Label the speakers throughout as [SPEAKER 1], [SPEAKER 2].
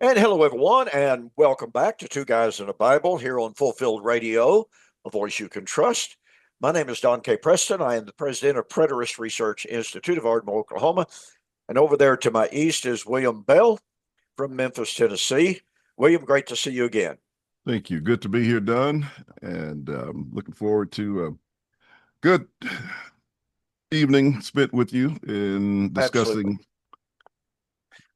[SPEAKER 1] And hello, everyone, and welcome back to Two Guys in a Bible here on Fulfilled Radio, a voice you can trust. My name is Don K. Preston. I am the president of Preterist Research Institute of Ardmore, Oklahoma. And over there to my east is William Bell from Memphis, Tennessee. William, great to see you again.
[SPEAKER 2] Thank you. Good to be here, Don, and looking forward to a good evening spent with you in
[SPEAKER 1] Absolutely.
[SPEAKER 2] discussing.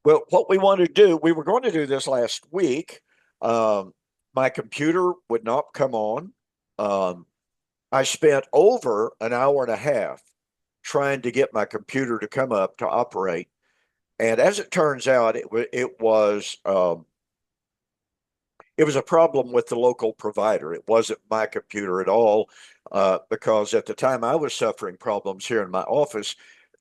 [SPEAKER 1] Well, what we want to do, we were going to do this last week. Um, my computer would not come on. Um, I spent over an hour and a half trying to get my computer to come up to operate. And as it turns out, it was a problem with the local provider. It wasn't my computer at all, because at the time I was suffering problems here in my office,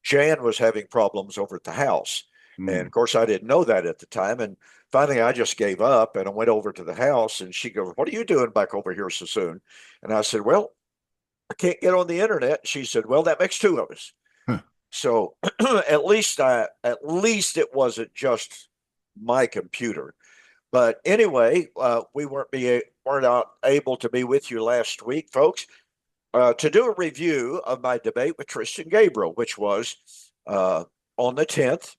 [SPEAKER 1] Jan was having problems over at the house. And
[SPEAKER 2] Hmm.
[SPEAKER 1] of course, I didn't know that at the time. And finally, I just gave up and I went over to the house and she goes, "What are you doing back over here so soon?" And I said, "Well, I can't get on the internet." She said, "Well, that makes two of us."
[SPEAKER 2] Huh.
[SPEAKER 1] So at least it wasn't just my computer. But anyway, we weren't out able to be with you last week, folks, to do a review of my debate with Tristan Gabriel, which was on the 10th.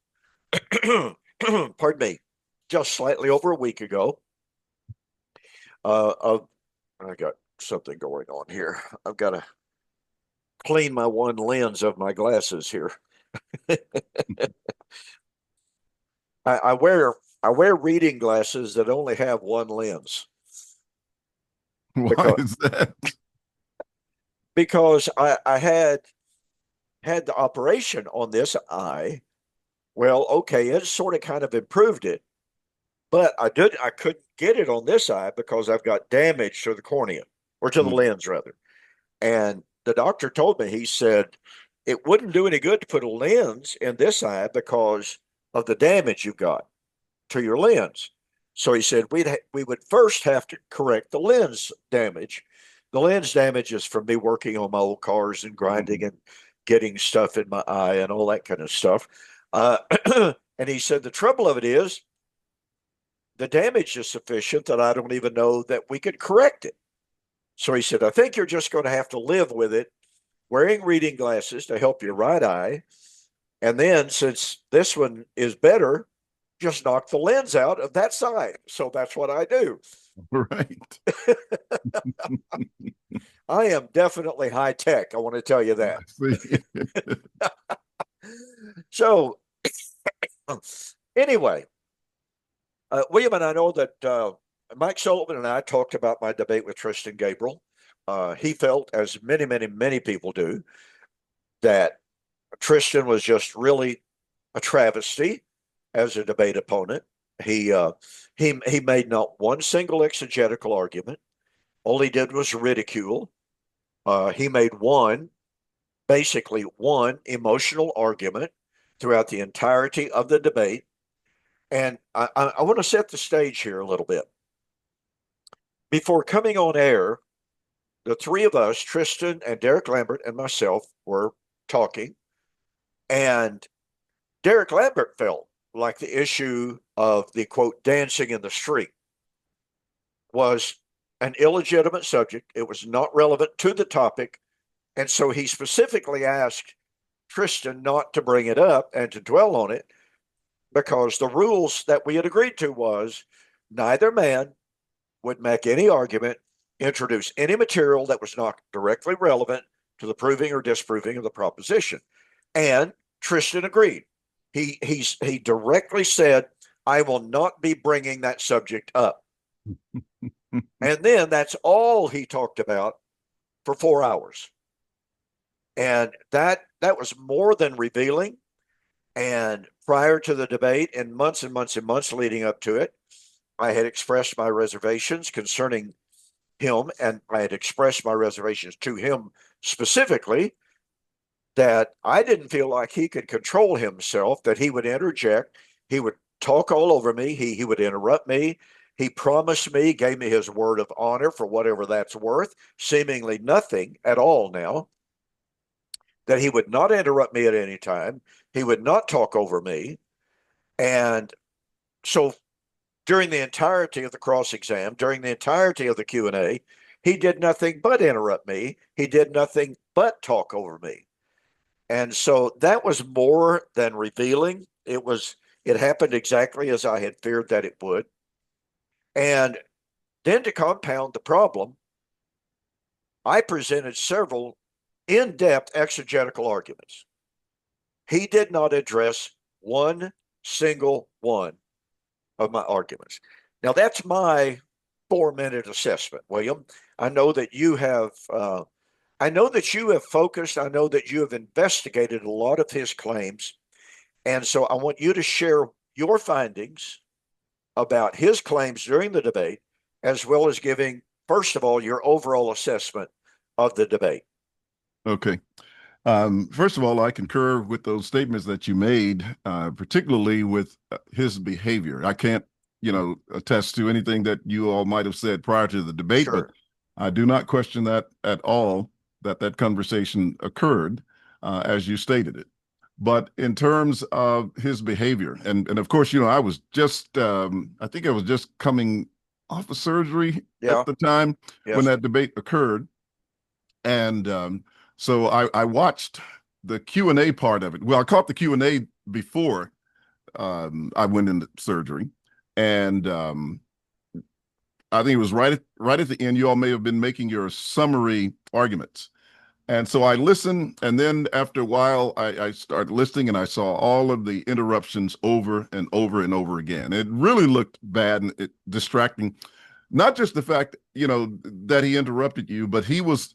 [SPEAKER 1] Pardon me, just slightly over a week ago. Of I got something going on here. I've got to clean my one lens of my glasses here. I wear reading glasses that only have one lens
[SPEAKER 2] Why
[SPEAKER 1] because
[SPEAKER 2] is that?
[SPEAKER 1] I had the operation on this eye. Well, okay, it sort of kind of improved it, but I couldn't get it on this eye because I've got damage to the cornea or to the
[SPEAKER 2] Hmm.
[SPEAKER 1] lens rather. And the doctor told me, he said, it wouldn't do any good to put a lens in this eye because of the damage you've got to your lens. So he said we would first have to correct the lens damage. The lens damage is from me working on my old cars and grinding and getting stuff in my eye and all that kind of stuff. Uh, and he said the trouble of it is the damage is sufficient that I don't even know that we could correct it. So he said, I think you're just going to have to live with it, wearing reading glasses to help your right eye. And then, since this one is better, just knock the lens out of that side. So that's what I do.
[SPEAKER 2] Right.
[SPEAKER 1] I am definitely high tech. I want to tell you that.
[SPEAKER 2] I see.
[SPEAKER 1] So, anyway, William and I know that Mike Sullivan and I talked about my debate with Tristan Gabriel. He felt, as many, many, many people do, that Tristan was just really a travesty as a debate opponent. He uh, he made not one single exegetical argument. All he did was ridicule. He made basically one emotional argument throughout the entirety of the debate. And I want to set the stage here a little bit. Before coming on air, the three of us, Tristan and Derek Lambert and myself, were talking. And Derek Lambert felt like the issue of the quote, dancing in the street was an illegitimate subject. It was not relevant to the topic. And so he specifically asked Tristan not to bring it up and to dwell on it because the rules that we had agreed to was neither man would make any argument, introduce any material that was not directly relevant to the proving or disproving of the proposition. And Tristan agreed. He directly said, "I will not be bringing that subject up." And then that's all he talked about for 4 hours. And that was more than revealing. And prior to the debate, and months and months and months leading up to it, I had expressed my reservations concerning him, and I had expressed my reservations to him specifically that I didn't feel like he could control himself, that he would interject, he would talk all over me, he would interrupt me. He promised me, gave me his word of honor for whatever that's worth, seemingly nothing at all now, that he would not interrupt me at any time. He would not talk over me. And so during the entirety of the cross exam, during the entirety of the Q&A, he did nothing but interrupt me. He did nothing but talk over me. And so that was more than revealing. It happened exactly as I had feared that it would. And then to compound the problem, I presented several in-depth exegetical arguments. He did not address one single one of my arguments. Now, that's my 4-minute assessment, William. I know that you have focused. I know that you have investigated a lot of his claims. And so I want you to share your findings about his claims during the debate, as well as giving, first of all, your overall assessment of the debate.
[SPEAKER 2] Okay. First of all, I concur with those statements that you made, particularly with his behavior. I can't, attest to anything that you all might have said prior to the debate,
[SPEAKER 1] Sure.
[SPEAKER 2] but I do not question that at all, that conversation occurred as you stated it. But in terms of his behavior, and of course, I was just, I think I was just coming off of surgery
[SPEAKER 1] Yeah.
[SPEAKER 2] at the time when
[SPEAKER 1] Yes.
[SPEAKER 2] that debate occurred. And so I watched the Q&A part of it. Well, I caught the Q&A before I went into surgery. And I think it was right at the end. You all may have been making your summary arguments. And so I listened, and then after a while, I started listening, and I saw all of the interruptions over and over and over again. It really looked bad and distracting. Not just the fact, that he interrupted you, but he was,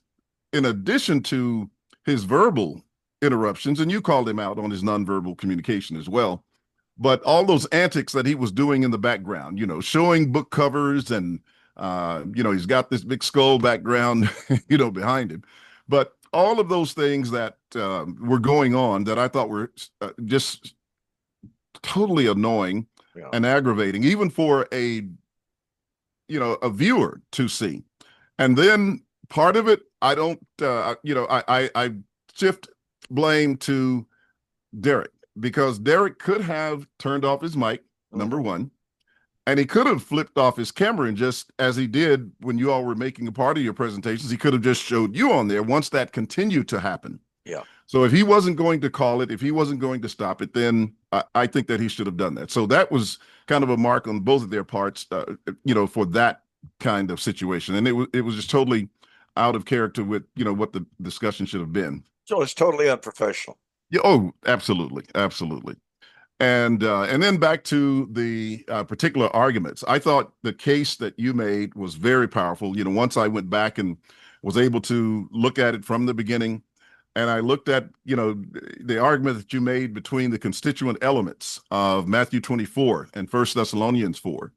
[SPEAKER 2] in addition to his verbal interruptions, and you called him out on his nonverbal communication as well, but all those antics that he was doing in the background, showing book covers and, he's got this big skull background, behind him. But all of those things that were going on that I thought were just totally annoying and aggravating, even for a viewer to see. And then part of it, I don't, I shift blame to Derek, because Derek could have turned off his mic, number one, and he could have flipped off his camera, and just as he did when you all were making a part of your presentations, he could have just showed you on there once that continued to happen.
[SPEAKER 1] Yeah.
[SPEAKER 2] So if he wasn't going to call it, if he wasn't going to stop it, then I think that he should have done that. So that was kind of a mark on both of their parts, for that kind of situation. And it was just totally out of character with, what the discussion should have been.
[SPEAKER 1] So it's totally unprofessional.
[SPEAKER 2] Yeah. Oh, absolutely. Absolutely. And then back to the particular arguments. I thought the case that you made was very powerful. Once I went back and was able to look at it from the beginning, and I looked at, the argument that you made between the constituent elements of Matthew 24 and 1 Thessalonians 4.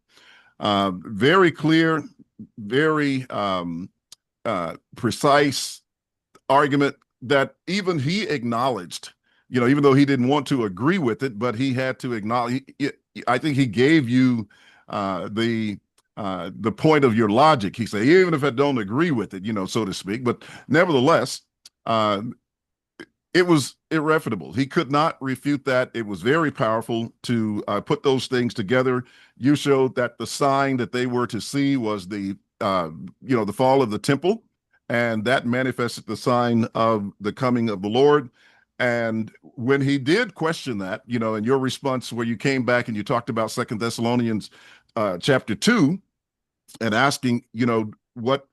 [SPEAKER 2] Very clear, very precise argument that even he acknowledged, even though he didn't want to agree with it, but he had to acknowledge. I think he gave you the point of your logic. He said, even if I don't agree with it, so to speak, but nevertheless, it was irrefutable. He could not refute that. It was very powerful to put those things together. You showed that the sign that they were to see was the fall of the temple, and that manifested the sign of the coming of the Lord. And when he did question that, in your response, where you came back and you talked about 2 Thessalonians chapter 2, and asking, what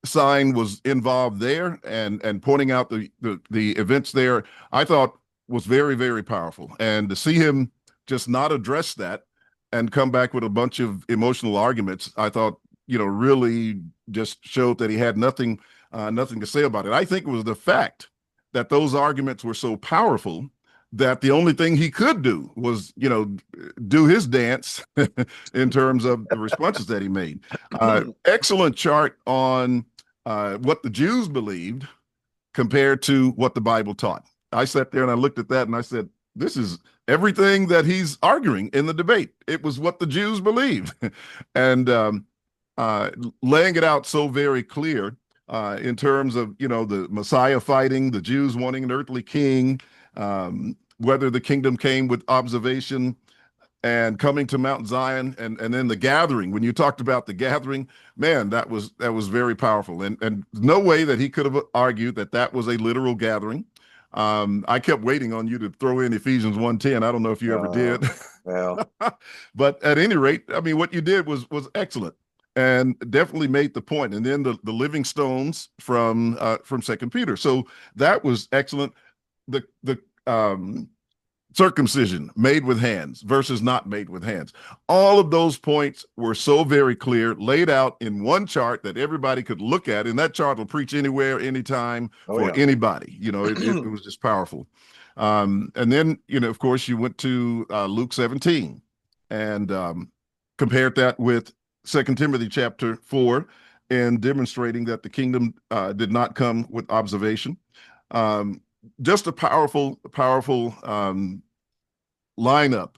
[SPEAKER 2] sign was involved there, and pointing out the events there, I thought was very, very powerful. And to see him just not address that and come back with a bunch of emotional arguments, I thought, really just showed that he had nothing to say about it. I think it was the fact that those arguments were so powerful that the only thing he could do was, do his dance in terms of the responses that he made. Excellent chart on what the Jews believed compared to what the Bible taught. I sat there and I looked at that and I said, this is everything that he's arguing in the debate. It was what the Jews believe. And laying it out so very clear in terms of, the Messiah fighting, the Jews wanting an earthly king, whether the kingdom came with observation, and coming to Mount Zion, and then the gathering. When you talked about the gathering, man, that was very powerful, and no way that he could have argued that that was a literal gathering. I kept waiting on you to throw in Ephesians 1:10. I don't know if you ever did.
[SPEAKER 1] Well,
[SPEAKER 2] But at any rate, I mean, what you did was excellent and definitely made the point. And then the living stones from Second Peter. So that was excellent. The circumcision made with hands versus not made with hands. All of those points were so very clear, laid out in one chart that everybody could look at. And that chart will preach anywhere, anytime,
[SPEAKER 1] oh
[SPEAKER 2] for
[SPEAKER 1] yeah.
[SPEAKER 2] anybody. You know, it was just powerful. And then, you know, of course, you went to Luke 17 and compared that with Second Timothy chapter 4, and demonstrating that the kingdom did not come with observation. Just a powerful lineup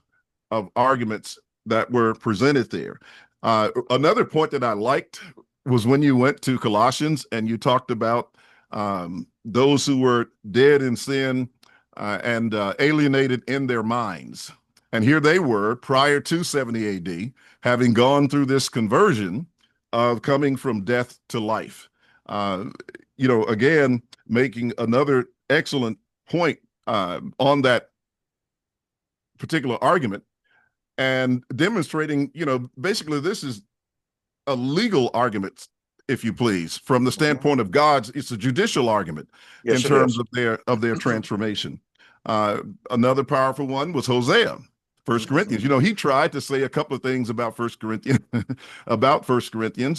[SPEAKER 2] of arguments that were presented there. Another point that I liked was when you went to Colossians and you talked about those who were dead in sin and alienated in their minds. And here they were prior to 70 AD, having gone through this conversion of coming from death to life. You know, again, making another excellent point on that particular argument and demonstrating, you know, basically this is a legal argument, if you please, from the standpoint of God's. It's a judicial argument
[SPEAKER 1] Yes,
[SPEAKER 2] in
[SPEAKER 1] it
[SPEAKER 2] terms
[SPEAKER 1] is.
[SPEAKER 2] of their transformation. Another powerful one was Hosea, First Corinthians. You know, he tried to say a couple of things about First Corinthians,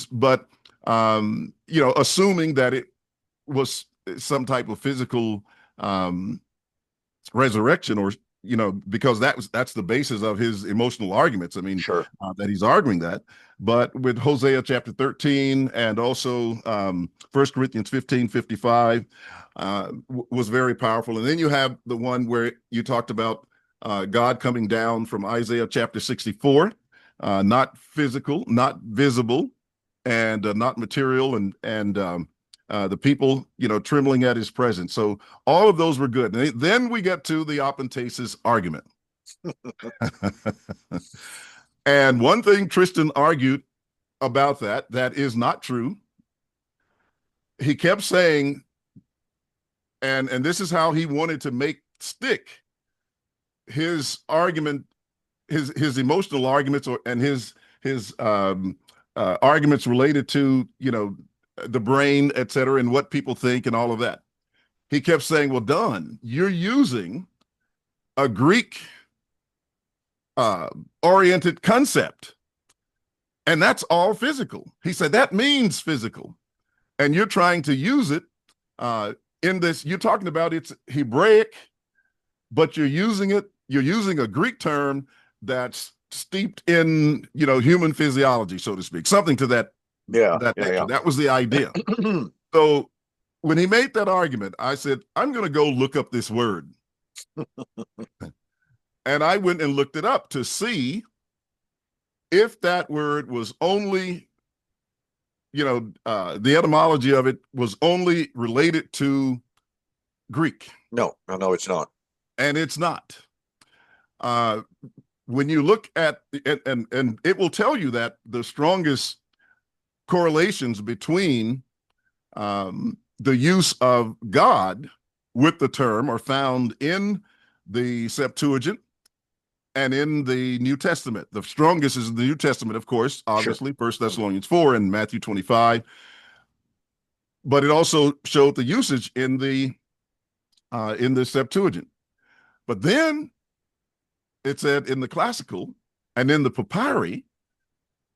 [SPEAKER 2] but you know, assuming that it was some type of physical resurrection, or you know, because that's the basis of his emotional arguments. I mean,
[SPEAKER 1] Sure.
[SPEAKER 2] that he's arguing that. But with Hosea chapter 13 and also 1 Corinthians 15:55 was very powerful. And then you have the one where you talked about God coming down from Isaiah chapter 64, not physical, not visible, and not material, and the people, you know, trembling at his presence. So all of those were good. And then we get to the opentasis argument. And one thing Tristan argued about that is not true. He kept saying, and this is how he wanted to make stick his argument, his emotional arguments, and his arguments related to, you know, the brain, et cetera, and what people think and all of that. He kept saying, well, Don, you're using a Greek oriented concept, and that's all physical. He said, that means physical. And you're trying to use it in this, you're talking about it's Hebraic, but you're using a Greek term that's steeped in, you know, human physiology, so to speak, something to that nature.
[SPEAKER 1] Yeah.
[SPEAKER 2] That was the idea. So when he made that argument, I said, I'm going to go look up this word. And I went and looked it up to see if that word was only, you know, the etymology of it was only related to Greek.
[SPEAKER 1] No, it's not.
[SPEAKER 2] And it's not. When you look at, and it will tell you that the strongest correlations between the use of God with the term are found in the Septuagint and in the New Testament. The strongest is in the New Testament, of course, obviously, sure. 1 Thessalonians 4 and Matthew 25. But it also showed the usage in the Septuagint. But then it said in the classical and in the papyri,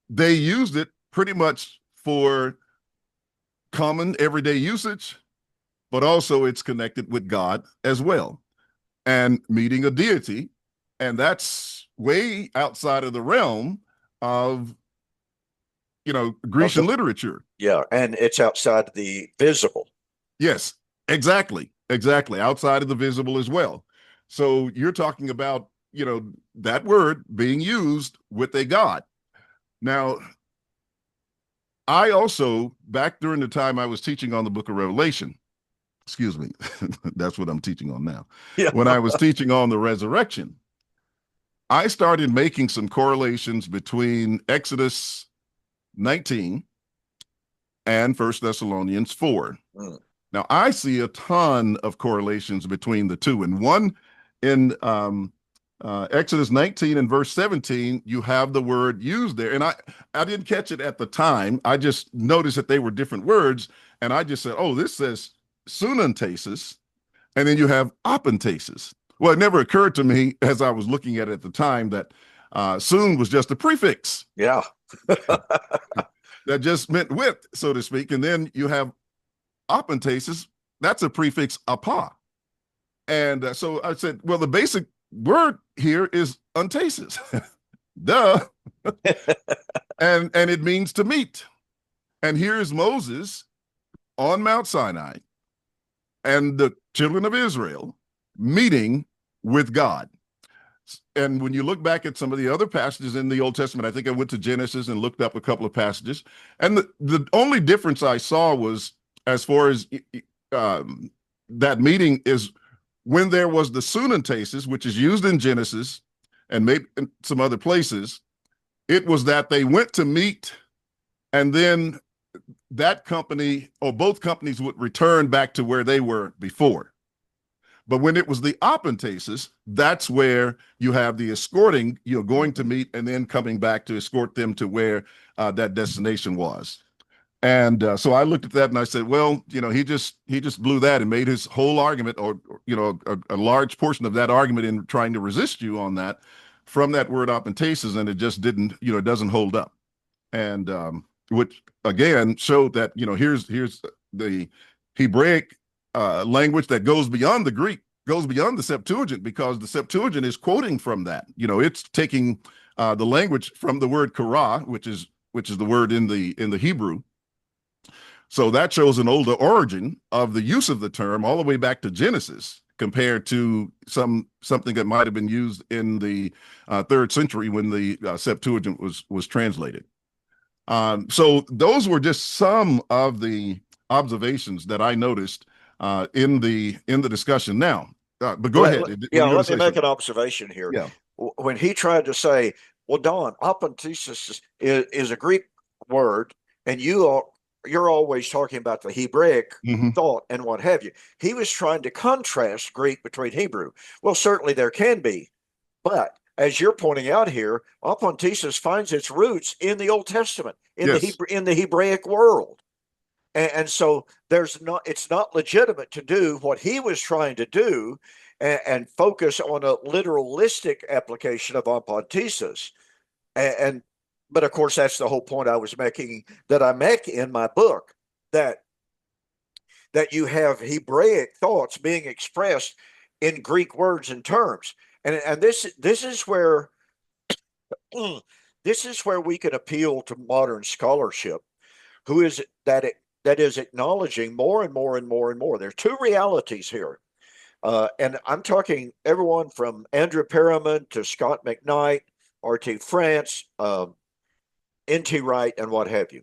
[SPEAKER 2] they used it pretty much for common everyday usage, but also it's connected with God as well and meeting a deity. And that's way outside of the realm of, you know, Grecian literature.
[SPEAKER 1] Yeah, and it's outside the visible.
[SPEAKER 2] Yes, exactly. Outside of the visible as well. So you're talking about, you know, that word being used with a God. Now, I also, back during the time I was teaching on the book of Revelation, excuse me, that's what I'm teaching on now. Yeah. When I was teaching on the resurrection, I started making some correlations between Exodus 19 and First Thessalonians 4.
[SPEAKER 1] Mm.
[SPEAKER 2] Now, I see a ton of correlations between the two. And one in Exodus 19 and verse 17, you have the word used there. And I didn't catch it at the time. I just noticed that they were different words. And I just said, oh, this says sunantasis. And then you have apentasis. Well, it never occurred to me as I was looking at it at the time that soon was just a prefix.
[SPEAKER 1] Yeah.
[SPEAKER 2] That just meant with, so to speak. And then you have apentasis, that's a prefix apa. And so I said, well, the basic word here is untasis. Duh. and it means to meet. And here's Moses on Mount Sinai and the children of Israel meeting with God. And when you look back at some of the other passages in the Old Testament, I think I went to Genesis and looked up a couple of passages. And the only difference I saw was as far as that meeting is when there was the sunantasis, which is used in Genesis and maybe in some other places, it was that they went to meet and then that company or both companies would return back to where they were before. But when it was the apentasis, that's where you have the escorting, going to meet and then coming back to escort them to where that destination was. And so I looked at that and I said, well, he just blew that and made his whole argument or a large portion of that argument in trying to resist you on that from that word apentasis, and it just didn't, it doesn't hold up. And which again showed that, here's the Hebraic language that goes beyond the Greek, goes beyond the Septuagint, because the Septuagint is quoting from that. It's taking the language from the word kara, which is the word in the Hebrew. So that shows an older origin of the use of the term all the way back to Genesis, compared to something that might have been used in the 3rd century when the Septuagint was translated. So those were just some of the observations that I noticed in the discussion. Now, but go ahead.
[SPEAKER 1] Let me make an observation here.
[SPEAKER 2] Yeah.
[SPEAKER 1] When he tried to say, well, Don, apenthesis is a Greek word, and you're always talking about the Hebraic thought and what have you. He was trying to contrast Greek between Hebrew. Well, certainly there can be, but as you're pointing out here, apenthesis finds its roots in the Old Testament, in the Hebraic world. And so it's not legitimate to do what he was trying to do and focus on a literalistic application of apenthesis. But of course, that's the whole point I was making, that I make in my book, that you have Hebraic thoughts being expressed in Greek words and terms. And this is where we can appeal to modern scholarship, that is acknowledging more and more and more and more. There are two realities here. And I'm talking everyone from Andrew Perriman to Scott McKnight, R.T. France, N.T. Wright, and what have you.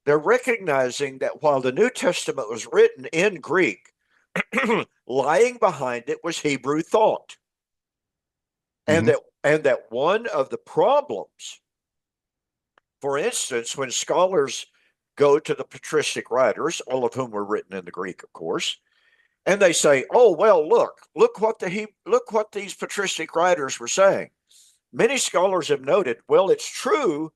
[SPEAKER 1] They're recognizing that while the New Testament was written in Greek, lying behind it was Hebrew thought. And that one of the problems, for instance, when scholars go to the patristic writers, all of whom were written in the Greek, of course, and they say, "Oh, well, look what these patristic writers were saying." Many scholars have noted, well, it's true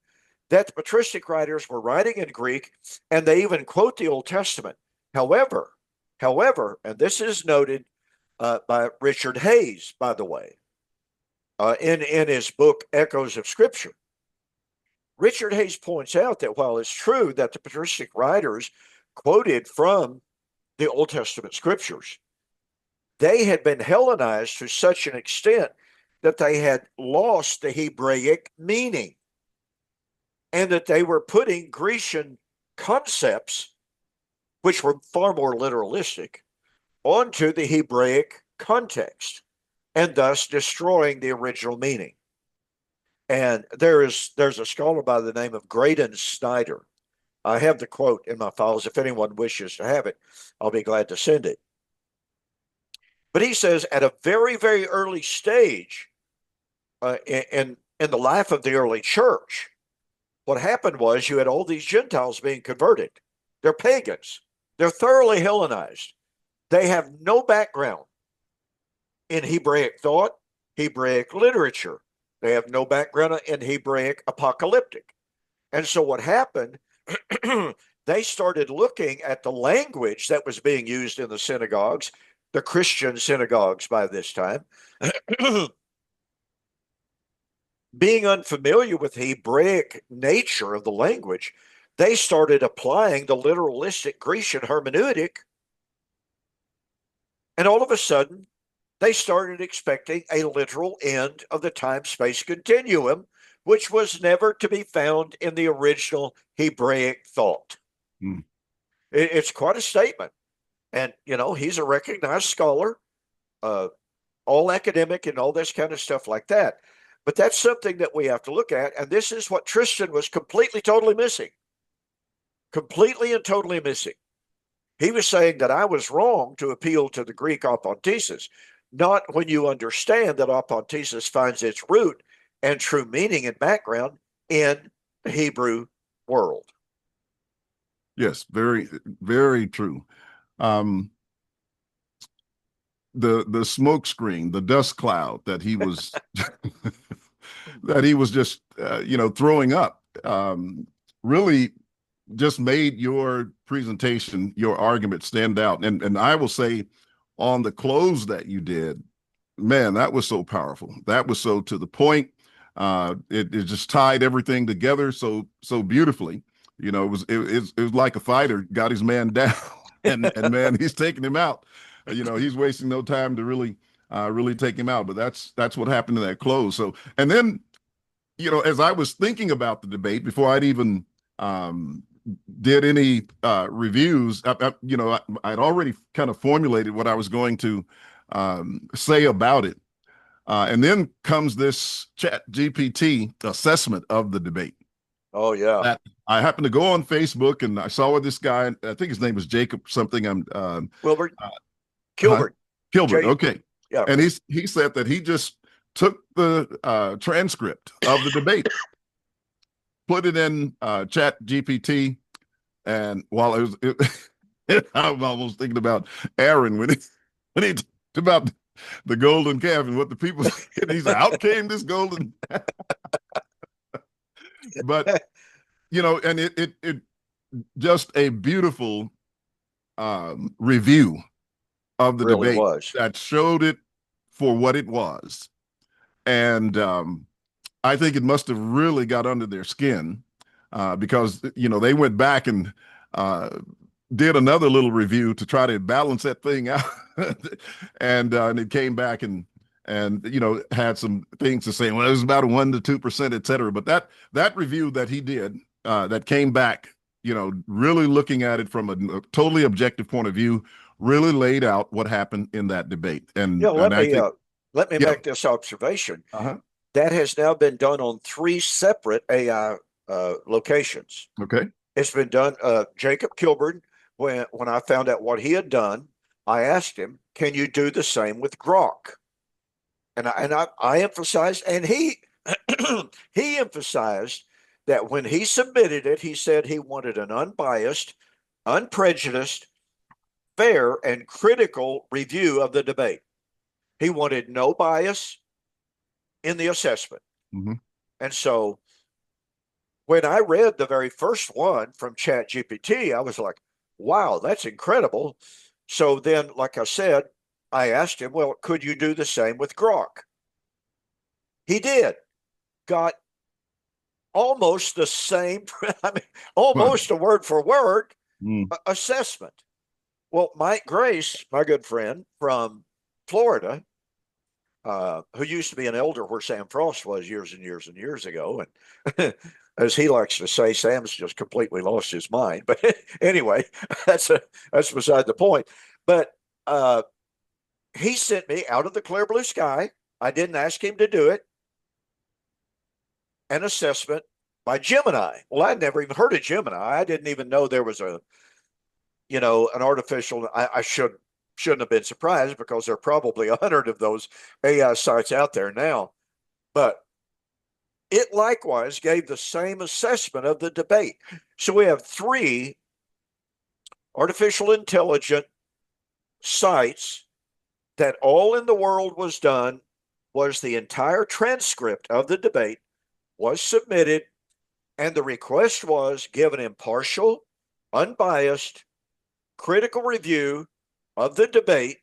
[SPEAKER 1] that the patristic writers were writing in Greek, and they even quote the Old Testament. However, and this is noted by Richard Hayes, by the way, in his book Echoes of Scripture. Richard Hayes points out that while it's true that the patristic writers quoted from the Old Testament scriptures, they had been Hellenized to such an extent that they had lost the Hebraic meaning, and that they were putting Grecian concepts, which were far more literalistic, onto the Hebraic context, and thus destroying the original meaning. And there's a scholar by the name of Graydon Snyder. I have the quote in my files. If anyone wishes to have it, I'll be glad to send it. But he says, at a very, very early stage in the life of the early church, what happened was you had all these Gentiles being converted. They're pagans. They're thoroughly Hellenized. They have no background in Hebraic thought, Hebraic literature. They have no background in Hebraic apocalyptic. And so what happened, they started looking at the language that was being used in the synagogues, the Christian synagogues by this time. Being unfamiliar with the Hebraic nature of the language, they started applying the literalistic Grecian hermeneutic. And all of a sudden, they started expecting a literal end of the time-space continuum, which was never to be found in the original Hebraic thought.
[SPEAKER 2] Mm.
[SPEAKER 1] It's quite a statement. And, you know, he's a recognized scholar, all academic and all this kind of stuff like that. But that's something that we have to look at. And this is what Tristan was completely, totally missing. Completely and totally missing. He was saying that I was wrong to appeal to the Greek apontesis, not when you understand that apontesis finds its root and true meaning and background in the Hebrew world.
[SPEAKER 2] Yes, very, very true. The smoke screen, the dust cloud that he was that he was just throwing up, really just made your presentation, your argument stand out. And I will say, on the close that you did, man, that was so powerful. That was so to the point. It just tied everything together so beautifully. You know, it was like a fighter got his man down, and man, he's taking him out. You know, he's wasting no time to really take him out. But that's what happened in that close. So, and then, you know, as I was thinking about the debate before I'd even did any reviews, I'd already kind of formulated what I was going to say about it. And then comes this Chat GPT assessment of the debate.
[SPEAKER 1] Oh, yeah.
[SPEAKER 2] That I happened to go on Facebook and I saw with this guy, I think his name was Jacob something.
[SPEAKER 1] Wilbert. Gilbert.
[SPEAKER 2] Gilbert, okay.
[SPEAKER 1] Yeah.
[SPEAKER 2] And he said that he just took the transcript of the debate, put it in Chat GPT, and while I'm almost thinking about Aaron when he talked about the golden calf and what the people said. He said, out came this golden. But, you know, and it just a beautiful review of the
[SPEAKER 1] really
[SPEAKER 2] debate
[SPEAKER 1] was.
[SPEAKER 2] that showed it for what it was. And I think it must have really got under their skin because, you know, they went back and did another little review to try to balance that thing out. and it came back and you know, had some things to say. Well, it was about a 1% to 2%, et cetera. But that review that he did that came back, you know, really looking at it from a totally objective point of view, really laid out what happened in that debate. And
[SPEAKER 1] yeah, let me
[SPEAKER 2] yeah.
[SPEAKER 1] make this observation.
[SPEAKER 2] Uh-huh.
[SPEAKER 1] That has now been done on 3 separate AI locations.
[SPEAKER 2] Okay.
[SPEAKER 1] It's been done. Jacob Kilburn, when I found out what he had done, I asked him, "Can you do the same with Grok?" And I emphasized, and he he emphasized that when he submitted it, he said he wanted an unbiased, unprejudiced, fair, and critical review of the debate. He wanted no bias in the assessment.
[SPEAKER 2] Mm-hmm.
[SPEAKER 1] And so when I read the very first one from ChatGPT, I was like, wow, that's incredible. So then, like I said, I asked him, well, could you do the same with Grok? He did. Got almost the same, I mean, almost a word for word assessment. Well, Mike Grace, my good friend from Florida, who used to be an elder where Sam Frost was years and years and years ago. And as he likes to say, Sam's just completely lost his mind. But anyway, that's beside the point. But he sent me out of the clear blue sky. I didn't ask him to do it. An assessment by Gemini. Well, I'd never even heard of Gemini. I didn't even know there was an artificial. I shouldn't have been surprised because there are probably 100 of those AI sites out there now. But it likewise gave the same assessment of the debate. So we have three artificial intelligence sites that all in the world was done was the entire transcript of the debate was submitted, and the request was give an impartial, unbiased, critical review of the debate,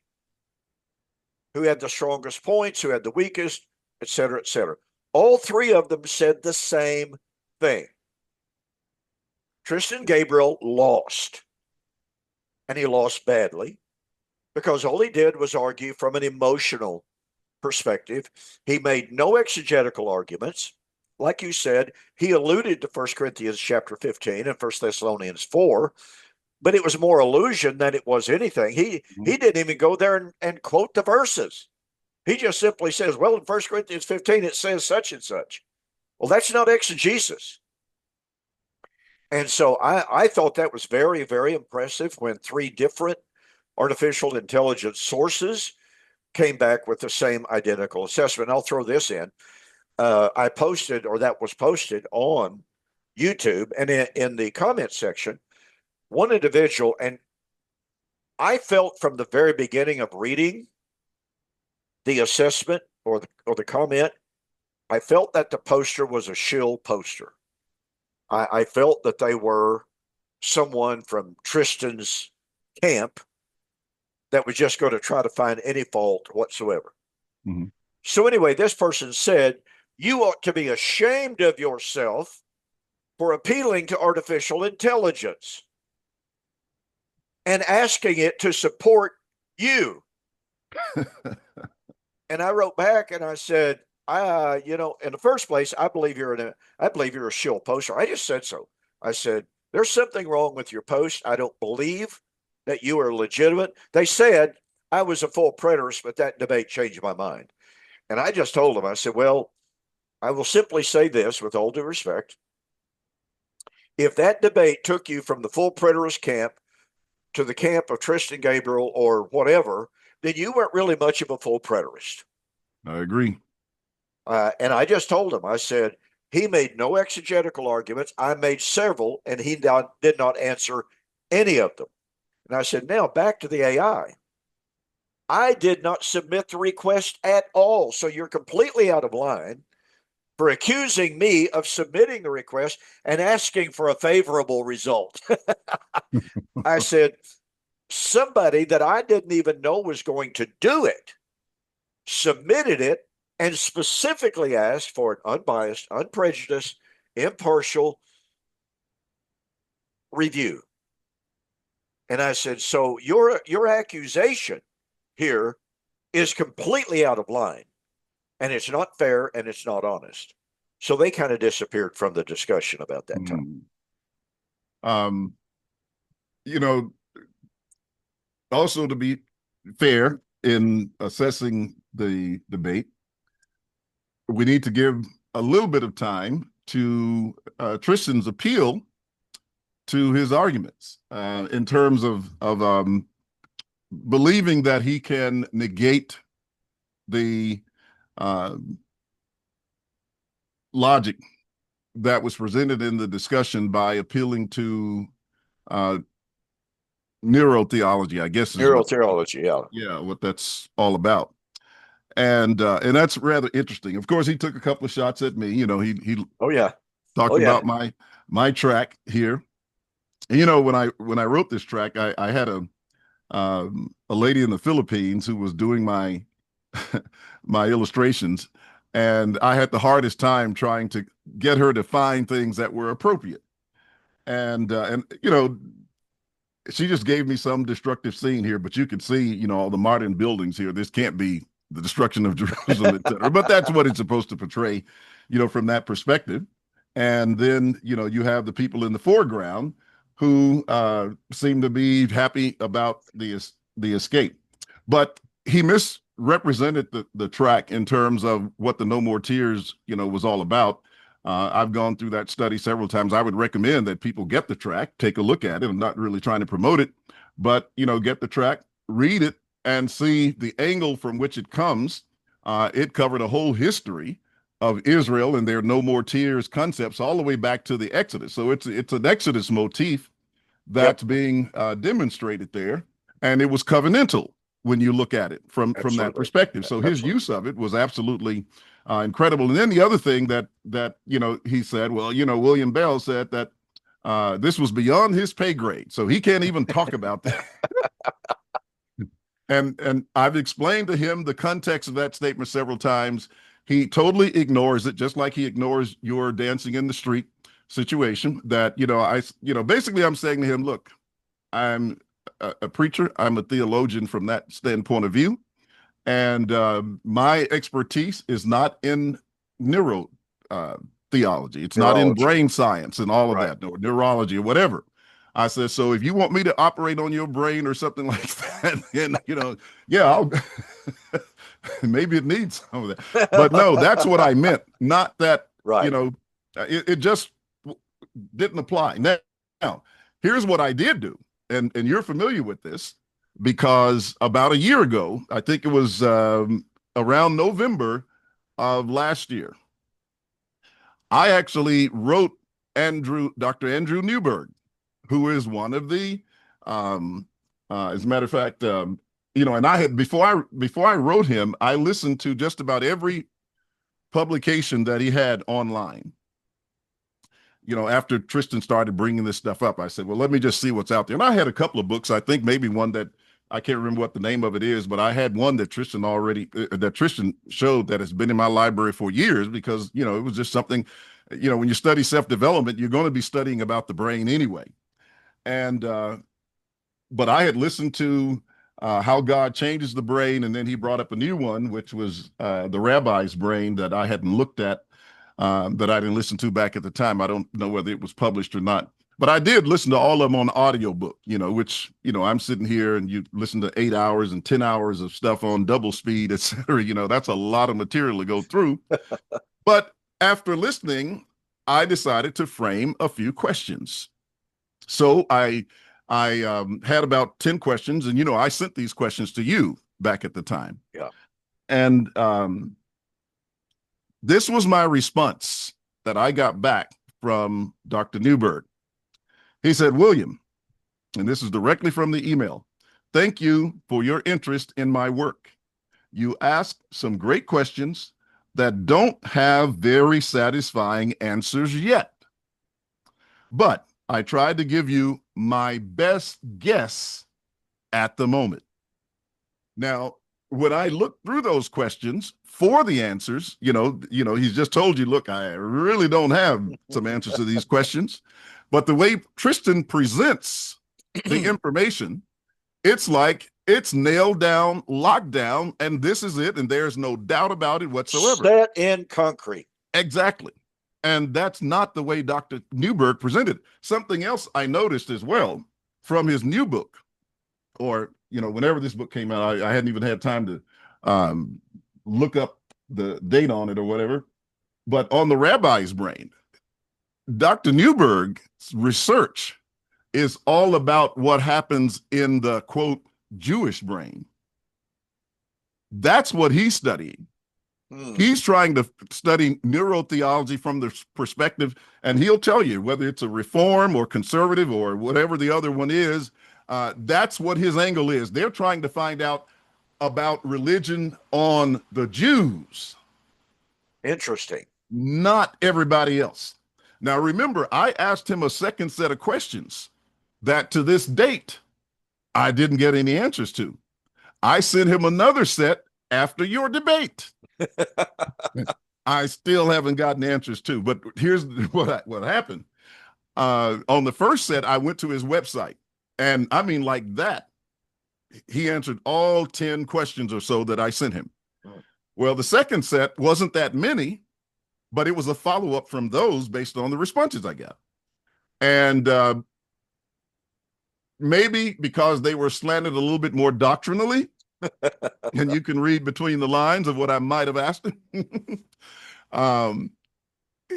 [SPEAKER 1] who had the strongest points, who had the weakest, et cetera, et cetera. All three of them said the same thing. Tristan Gabriel lost, and he lost badly because all he did was argue from an emotional perspective. He made no exegetical arguments. Like you said, he alluded to 1 Corinthians chapter 15 and 1 Thessalonians 4, but it was more allusion than it was anything. He didn't even go there and quote the verses. He just simply says, well, in 1 Corinthians 15, it says such and such. Well, that's not exegesis. And so I thought that was very, very impressive when three different artificial intelligence sources came back with the same identical assessment. I'll throw this in. I posted, or that was posted on YouTube, and in the comment section, one individual, and I felt from the very beginning of reading the assessment or the comment, I felt that the poster was a shill poster. I felt that they were someone from Tristan's camp that was just going to try to find any fault whatsoever.
[SPEAKER 2] Mm-hmm.
[SPEAKER 1] So anyway, this person said, you ought to be ashamed of yourself for appealing to artificial intelligence and asking it to support you. And I wrote back and I said, in the first place, I believe you're a shill poster. I just said so. I said, there's something wrong with your post. I don't believe that you are legitimate. They said I was a full preterist, but that debate changed my mind. And I just told them, I said, well, I will simply say this with all due respect. If that debate took you from the full preterist camp to the camp of Tristan Gabriel or whatever, then you weren't really much of a full preterist.
[SPEAKER 2] I agree.
[SPEAKER 1] And I just told him, I said, he made no exegetical arguments. I made several, and he did not answer any of them. And I said, now back to the AI. I did not submit the request at all. So you're completely out of line for accusing me of submitting the request and asking for a favorable result. I said, somebody that I didn't even know was going to do it submitted it and specifically asked for an unbiased, unprejudiced, impartial review. And I said, so your accusation here is completely out of line, and it's not fair and it's not honest. So they kind of disappeared from the discussion about that time.
[SPEAKER 2] Also to be fair in assessing the debate, we need to give a little bit of time to Tristan's appeal to his arguments in terms of believing that he can negate the logic that was presented in the discussion by appealing to neurotheology, I guess.
[SPEAKER 1] Neurotheology,
[SPEAKER 2] what that's all about. And that's rather interesting. Of course, he took a couple of shots at me. He talked about my track here. And, when I wrote this track, I had a lady in the Philippines who was doing my my illustrations, and I had the hardest time trying to get her to find things that were appropriate. And she just gave me some destructive scene here, but you could see, all the modern buildings here. This can't be the destruction of Jerusalem, et cetera. But that's what it's supposed to portray, from that perspective. And then, you have the people in the foreground who seem to be happy about the escape. But he misrepresented the track in terms of what the No More Tears, was all about. I've gone through that study several times. I would recommend that people get the track, take a look at it. I'm not really trying to promote it, but, get the track, read it, and see the angle from which it comes. It covered a whole history of Israel and their no more tears concepts all the way back to the Exodus. So it's an Exodus motif
[SPEAKER 1] Yep.
[SPEAKER 2] that's being demonstrated there, and it was covenantal when you look at it from that
[SPEAKER 1] Absolutely.
[SPEAKER 2] perspective. So his
[SPEAKER 1] Absolutely.
[SPEAKER 2] use of it was absolutely incredible. And then the other thing that he said, well, William Bell said that this was beyond his pay grade, so he can't even talk about that. And I've explained to him the context of that statement several times. He totally ignores it, just like he ignores your dancing in the street situation. That basically I'm saying to him, look, I'm a preacher, I'm a theologian from that standpoint of view, and my expertise is not in neuro theology. It's not in
[SPEAKER 1] Neurology.
[SPEAKER 2] brain science and all of
[SPEAKER 1] Right.
[SPEAKER 2] that, or neurology or whatever. I said, so if you want me to operate on your brain or something like that, then yeah, I'll maybe it needs some of that. But no, that's what I meant. Not that,
[SPEAKER 1] Right.
[SPEAKER 2] it just didn't apply. Now, here's what I did do, and you're familiar with this because about a year ago, I think it was around November of last year, I actually wrote Dr. Andrew Newberg, who is one of the, as a matter of fact, and I had before I wrote him, I listened to just about every publication that he had online. After Tristan started bringing this stuff up, I said, well, let me just see what's out there. And I had a couple of books. I think maybe one that I can't remember what the name of it is, but I had one that Tristan showed that has been in my library for years because, it was just something, when you study self-development, you're going to be studying about the brain anyway. And, but I had listened to how God changes the brain. And then he brought up a new one, which was the rabbi's brain that I hadn't looked at, that I didn't listen to back at the time. I don't know whether it was published or not, but I did listen to all of them on audiobook, which, I'm sitting here and you listen to 8 hours and 10 hours of stuff on double speed, et cetera. That's a lot of material to go through. But after listening, I decided to frame a few questions. So I had about 10 questions, and, I sent these questions to you back at the time.
[SPEAKER 1] Yeah.
[SPEAKER 2] And this was my response that I got back from Dr. Newberg. He said, William, and this is directly from the email, thank you for your interest in my work. You asked some great questions that don't have very satisfying answers yet. But I tried to give you my best guess at the moment. Now, when I looked through those questions for the answers, he's just told you, look, I really don't have some answers to these questions. But the way Tristan presents the information, it's like it's nailed down, locked down, and this is it, and there's no doubt about it whatsoever.
[SPEAKER 1] Set in concrete.
[SPEAKER 2] Exactly. And that's not the way Dr. Newberg presented it. Something else I noticed as well from his new book, or whenever this book came out, I hadn't even had time to look up the date on it or whatever. But on the rabbi's brain, Dr. Newberg's research is all about what happens in the, quote, Jewish brain. That's what he's studying. He's trying to study neurotheology from the perspective, and he'll tell you whether it's a reform or conservative or whatever the other one is. That's what his angle is. They're trying to find out about religion on the Jews.
[SPEAKER 1] Interesting.
[SPEAKER 2] Not everybody else. Now, remember, I asked him a second set of questions that to this date, I didn't get any answers to. I sent him another set after your debate. I still haven't gotten answers to, but here's what happened. On the first set, I went to his website, and I mean, like that, he answered all 10 questions or so that I sent him. Well, the second set wasn't that many, but it was a follow-up from those based on the responses I got. And maybe because they were slanted a little bit more doctrinally, and you can read between the lines of what I might have asked him.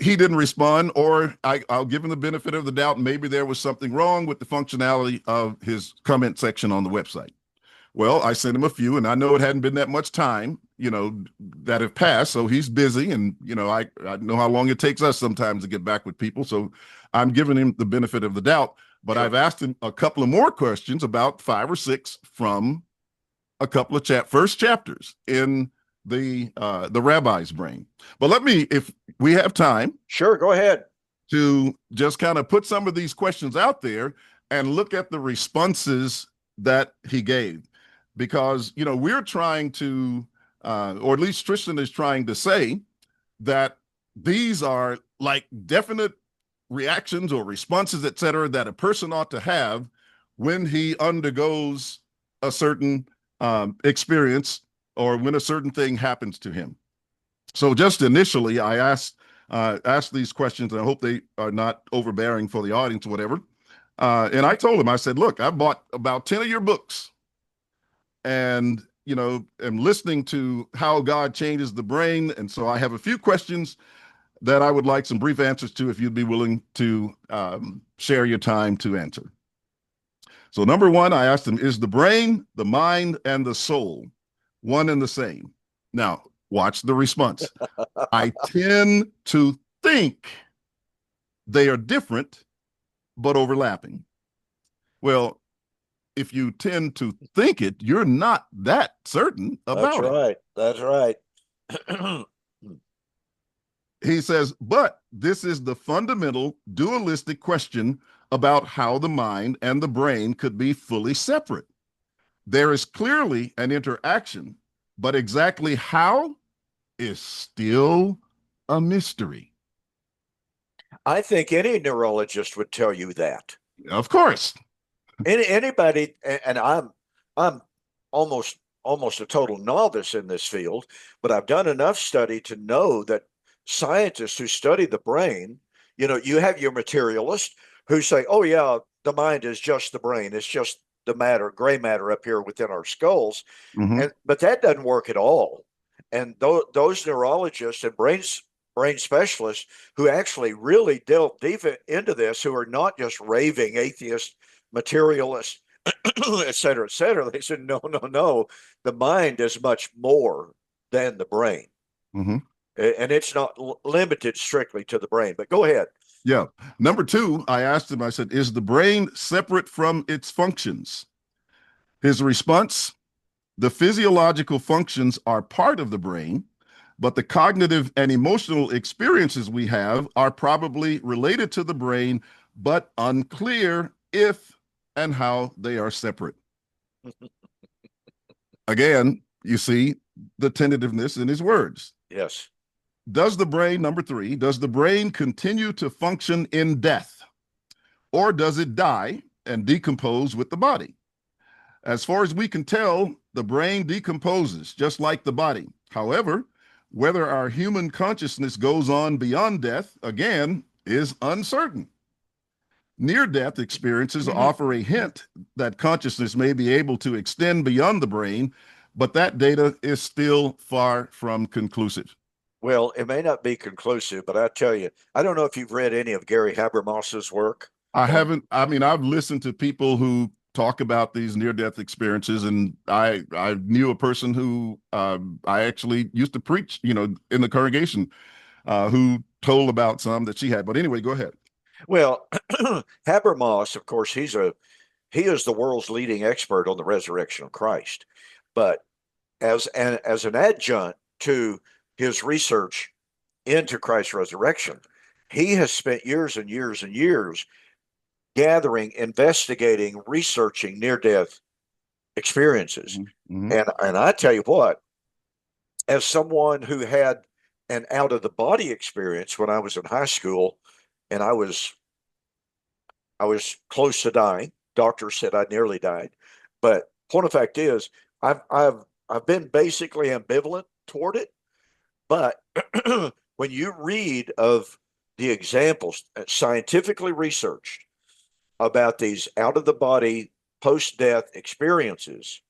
[SPEAKER 2] He didn't respond, or I'll give him the benefit of the doubt. Maybe there was something wrong with the functionality of his comment section on the website. Well, I sent him a few, and I know it hadn't been that much time, that have passed. So he's busy, and I know how long it takes us sometimes to get back with people. So I'm giving him the benefit of the doubt. But
[SPEAKER 1] Sure.
[SPEAKER 2] I've asked him a couple of more questions, about 5 or 6 from a couple of first chapters in the rabbi's brain. But let me, if we have time,
[SPEAKER 1] Sure, go ahead.
[SPEAKER 2] to just kind of put some of these questions out there and look at the responses that he gave, because we're trying to, or at least Tristan is trying to say, that these are like definite reactions or responses, et cetera, that a person ought to have when he undergoes a certain experience, or when a certain thing happens to him. So just initially, I asked these questions, and I hope they are not overbearing for the audience or whatever. And I told him, I said, look, I bought about 10 of your books, and am listening to how God changes the brain. And so I have a few questions that I would like some brief answers to, if you'd be willing to share your time to answer. So number one, I asked him, is the brain, the mind, and the soul one and the same? Now, watch the response. I tend to think they are different, but overlapping. Well, if you tend to think it, you're not that certain
[SPEAKER 1] That's
[SPEAKER 2] about it.
[SPEAKER 1] right. That's right.
[SPEAKER 2] He says, but this is the fundamental dualistic question about how the mind and the brain could be fully separate. There is clearly an interaction, but exactly how is still a mystery.
[SPEAKER 1] I think any neurologist would tell you that.
[SPEAKER 2] Of course.
[SPEAKER 1] Anybody, and I'm almost a total novice in this field, but I've done enough study to know that scientists who study the brain, you have your materialists who say, "Oh yeah, the mind is just the brain; it's just the gray matter up here within our skulls,"
[SPEAKER 2] Mm-hmm.
[SPEAKER 1] but that doesn't work at all. And those neurologists and brain specialists who actually really delve deep into this, who are not just raving atheists, materialists, et cetera, et cetera. They said, no, no, no. The mind is much more than the brain.
[SPEAKER 2] Mm-hmm.
[SPEAKER 1] And it's not limited strictly to the brain. But go ahead.
[SPEAKER 2] Yeah. Number two, I asked him, I said, is the brain separate from its functions? His response, the physiological functions are part of the brain, but the cognitive and emotional experiences we have are probably related to the brain, but unclear if and how they are separate. Again, you see the tentativeness in his words.
[SPEAKER 1] Yes.
[SPEAKER 2] Does the brain, number three, does the brain continue to function in death, or does it die and decompose with the body? As far as we can tell, the brain decomposes just like the body. However, whether our human consciousness goes on beyond death, again, is uncertain. Near-death experiences offer a hint that consciousness may be able to extend beyond the brain, but that data is still far from conclusive.
[SPEAKER 1] Well, it may not be conclusive, but I tell you, I don't know if you've read any of Gary Habermas's work.
[SPEAKER 2] I haven't, I mean, I've listened to people who talk about these near-death experiences, and I knew a person who I actually used to preach, in the congregation, who told about some that she had. But anyway, go ahead.
[SPEAKER 1] Well, Habermas, of course, he is the world's leading expert on the resurrection of Christ. But as an adjunct to his research into Christ's resurrection, he has spent years and years and years gathering, investigating, researching near-death experiences.
[SPEAKER 2] Mm-hmm.
[SPEAKER 1] And I tell you what, as someone who had an out-of-the-body experience when I was in high school, and I was close to dying. Doctors said I nearly died, but point of fact is, I've been basically ambivalent toward it. But when you read of the examples scientifically researched about these out of the body post death experiences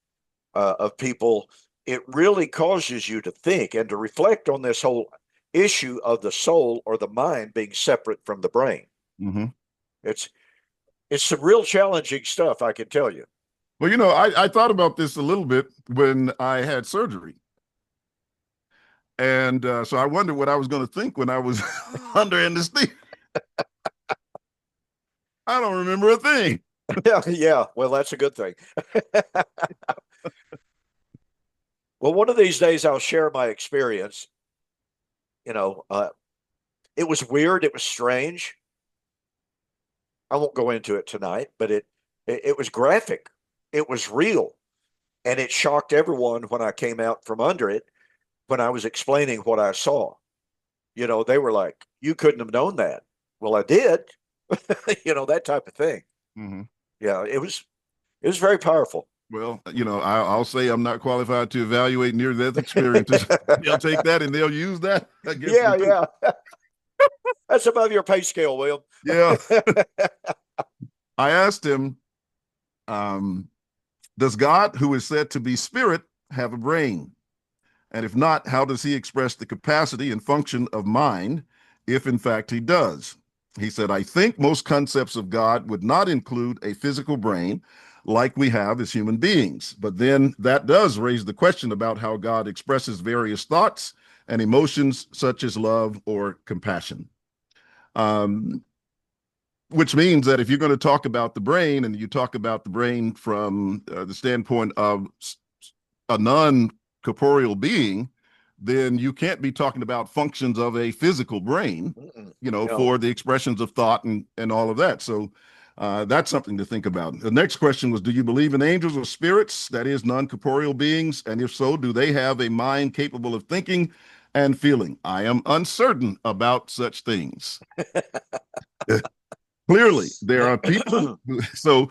[SPEAKER 1] of people, it really causes you to think and to reflect on this whole issue of the soul or the mind being separate from the brain.
[SPEAKER 2] Mm-hmm.
[SPEAKER 1] It's it's some real challenging stuff, I can tell you.
[SPEAKER 2] Well, I thought about this a little bit when I had surgery. And so I wondered what I was going to think when I was under anesthesia. I don't remember a thing.
[SPEAKER 1] Yeah, yeah. Well, that's a good thing. Well, one of these days I'll share my experience. You know, it was weird. It was strange. I won't go into it tonight, but it was graphic. It was real, and it shocked everyone when I came out from under it. When I was explaining what I saw, they were like, "You couldn't have known that." Well, I did. That type of thing.
[SPEAKER 2] Mhm.
[SPEAKER 1] Yeah, it was very powerful.
[SPEAKER 2] Well, I'll say I'm not qualified to evaluate near-death experiences. They'll take that and they'll use that against me
[SPEAKER 1] Yeah,
[SPEAKER 2] too.
[SPEAKER 1] yeah. That's above your pay scale, William.
[SPEAKER 2] Yeah. I asked him, um, does God, who is said to be spirit, have a brain? And if not, how does he express the capacity and function of mind, if in fact he does? He said, I think most concepts of God would not include a physical brain like we have as human beings. But then that does raise the question about how God expresses various thoughts and emotions, such as love or compassion. Um, which means that if you're going to talk about the brain and you talk about the brain from the standpoint of a non-corporeal being, then you can't be talking about functions of a physical brain,
[SPEAKER 1] No.
[SPEAKER 2] for the expressions of thought and all of that. So that's something to think about. The next question was, do you believe in angels or spirits, that is, non-corporeal beings? And if so, do they have a mind capable of thinking and feeling? I am uncertain about such things. Clearly, there are people so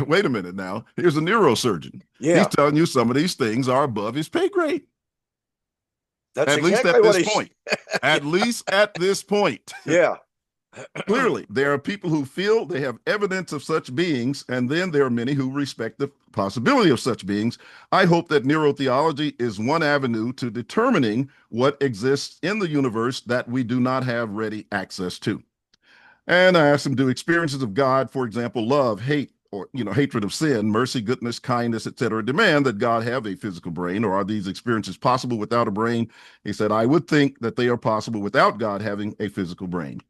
[SPEAKER 2] wait a minute now. Here's a neurosurgeon. He's
[SPEAKER 1] Yeah,
[SPEAKER 2] telling you some of these things are above his pay grade,
[SPEAKER 1] that's
[SPEAKER 2] at least
[SPEAKER 1] exactly
[SPEAKER 2] at
[SPEAKER 1] what
[SPEAKER 2] this
[SPEAKER 1] he's.
[SPEAKER 2] point. At least at this point.
[SPEAKER 1] Yeah.
[SPEAKER 2] Clearly, there are people who feel they have evidence of such beings, and then there are many who respect the possibility of such beings. I hope that neurotheology is one avenue to determining what exists in the universe that we do not have ready access to. And I asked him, do experiences of God, for example, love, hate, or hatred of sin, mercy, goodness, kindness, etc., demand that God have a physical brain, or are these experiences possible without a brain? He said, I would think that they are possible without God having a physical brain.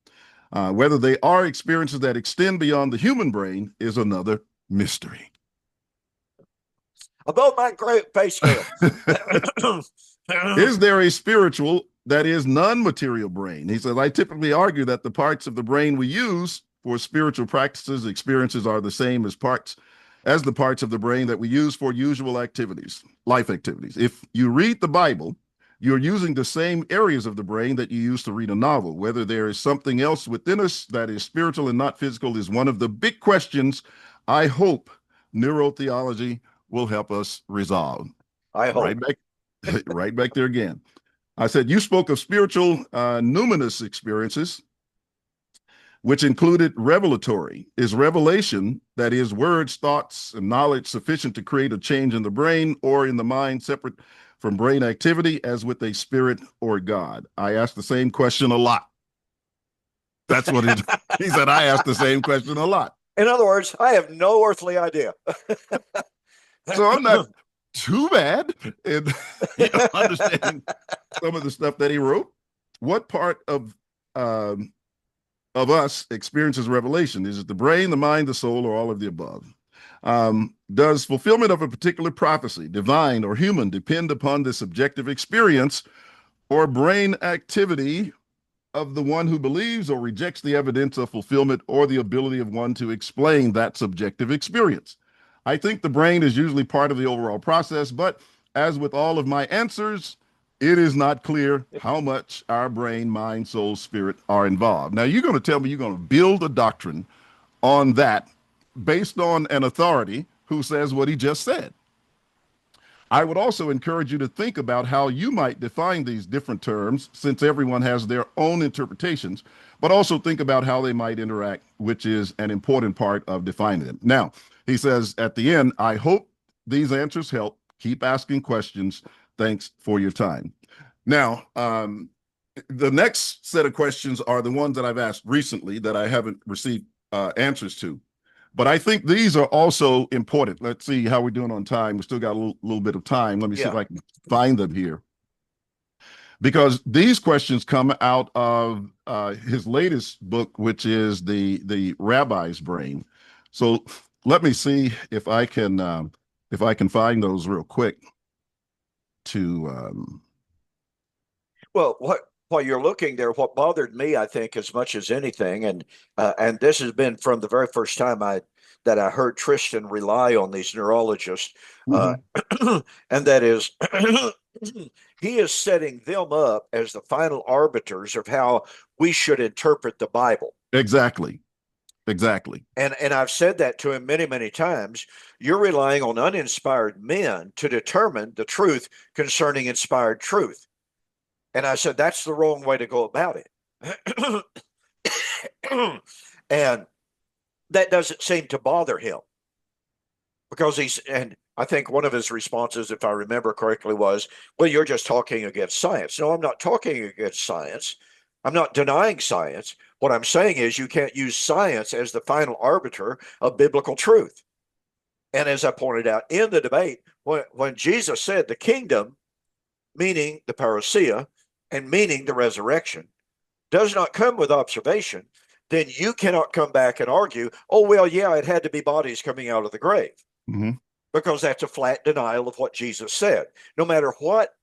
[SPEAKER 2] Whether they are experiences that extend beyond the human brain is another mystery.
[SPEAKER 1] Above my pay scale.
[SPEAKER 2] Is there a spiritual, that is, non-material brain? He says, I typically argue that the parts of the brain we use for spiritual practices, experiences are the same as the parts of the brain that we use for usual activities, life activities. If you read the Bible, you're using the same areas of the brain that you use to read a novel. Whether there is something else within us that is spiritual and not physical is one of the big questions I hope neurotheology will help us resolve.
[SPEAKER 1] I
[SPEAKER 2] Right
[SPEAKER 1] hope.
[SPEAKER 2] back, right back there again. I said, you spoke of spiritual numinous experiences, which included revelatory. Is revelation, that is, words, thoughts, and knowledge, sufficient to create a change in the brain or in the mind separate from brain activity, as with a spirit or God? I asked the same question a lot. That's what he said. I asked the same question a lot.
[SPEAKER 1] In other words, I have no earthly idea.
[SPEAKER 2] So I'm not too bad in understanding some of the stuff that he wrote. What part of us experiences revelation? Is it the brain, the mind, the soul, or all of the above? Does fulfillment of a particular prophecy, divine or human, depend upon the subjective experience or brain activity of the one who believes or rejects the evidence of fulfillment or the ability of one to explain that subjective experience? I think the brain is usually part of the overall process, but as with all of my answers, it is not clear how much our brain, mind, soul, spirit are involved. Now, you're going to tell me you're going to build a doctrine on that based on an authority who says what he just said. I would also encourage you to think about how you might define these different terms, since everyone has their own interpretations, but also think about how they might interact, which is an important part of defining them. Now, he says at the end, I hope these answers help. Keep asking questions. Thanks for your time. Now, the next set of questions are the ones that I've asked recently that I haven't received answers to. But I think these are also important. Let's see how we're doing on time. We still got a little bit of time. Let me see if I can find them here. Because these questions come out of his latest book, which is the Rabbi's Brain. So let me see if I can find those real quick.
[SPEAKER 1] Well, while you're looking there, what bothered me, I think, as much as anything, and this has been from the very first time that I heard Tristan rely on these neurologists, and that is he is setting them up as the final arbiters of how we should interpret the Bible.
[SPEAKER 2] Exactly.
[SPEAKER 1] And I've said that to him many, many times. You're relying on uninspired men to determine the truth concerning inspired truth. And I said, that's the wrong way to go about it. And that doesn't seem to bother him because and I think one of his responses, if I remember correctly, was, well, you're just talking against science. No, I'm not talking against science. I'm not denying science. What I'm saying is you can't use science as the final arbiter of biblical truth. And as I pointed out in the debate, when Jesus said the kingdom, meaning the parousia, and meaning the resurrection, does not come with observation, then you cannot come back and argue, oh, well, yeah, it had to be bodies coming out of the grave. Because that's a flat denial of what Jesus said. No matter what